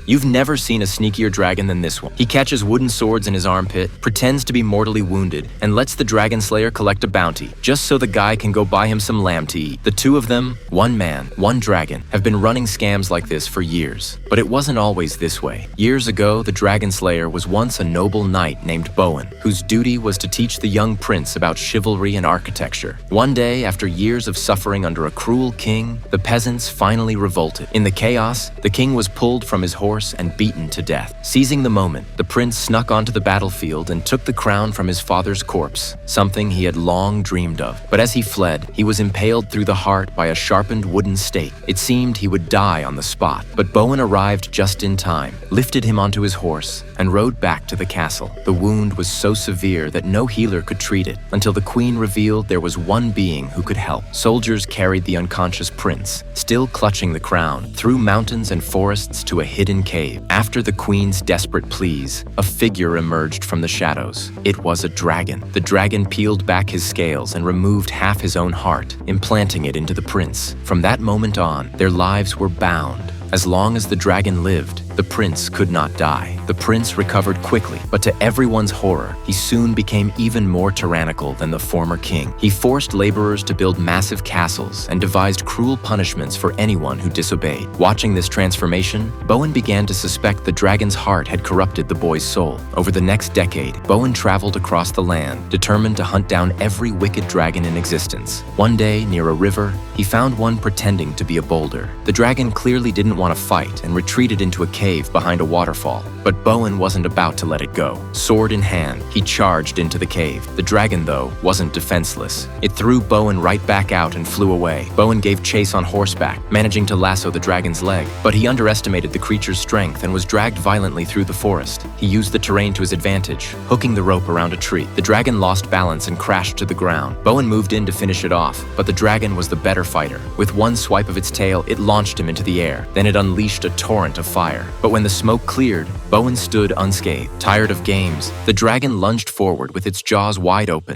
You've never seen a sneakier dragon than this one. He catches wooden swords in his armpit, pretends to be mortally wounded, and lets the dragon slayer collect a bounty, just so the guy can go buy him some lamb to eat. The two of them, one man, one dragon, have been running scams like this for years. But it wasn't always this way. Years ago, the dragon slayer was once a noble knight named Bowen, whose duty was to teach the young prince about chivalry and architecture. One day, after years of suffering under a cruel king, the peasants finally revolted. In the chaos, the king was pulled from his horse and beaten to death. Seizing the moment, the prince snuck onto the battlefield and took the crown from his father's corpse, something he had long dreamed of. But as he fled, he was impaled through the heart by a sharpened wooden stake. It seemed he would die on the spot, but Bowen arrived just in time, lifted him onto his horse, and rode back to the castle. The wound was so severe that no healer could treat it, until the queen revealed there was one being who could help. Soldiers carried the unconscious prince, still clutching the crown, through mountains and forests to a hidden cave. After the queen's desperate pleas, a figure emerged from the shadows. It was a dragon. The dragon peeled back his scales and removed half his own heart, implanting it into the prince. From that moment on, their lives were bound. As long as the dragon lived, the prince could not die. The prince recovered quickly, but to everyone's horror, he soon became even more tyrannical than the former king. He forced laborers to build massive castles and devised cruel punishments for anyone who disobeyed. Watching this transformation, Bowen began to suspect the dragon's heart had corrupted the boy's soul. Over the next decade, Bowen traveled across the land, determined to hunt down every wicked dragon in existence. One day, near a river, he found one pretending to be a boulder. The dragon clearly didn't want to fight and retreated into a cave behind a waterfall. But Bowen wasn't about to let it go. Sword in hand, he charged into the cave. The dragon, though, wasn't defenseless. It threw Bowen right back out and flew away. Bowen gave chase on horseback, managing to lasso the dragon's leg. But he underestimated the creature's strength and was dragged violently through the forest. He used the terrain to his advantage, hooking the rope around a tree. The dragon lost balance and crashed to the ground. Bowen moved in to finish it off, but the dragon was the better fighter. With one swipe of its tail, it launched him into the air. Then it unleashed a torrent of fire. But when the smoke cleared, Bowen stood unscathed. Tired of games, the dragon lunged forward with its jaws wide open.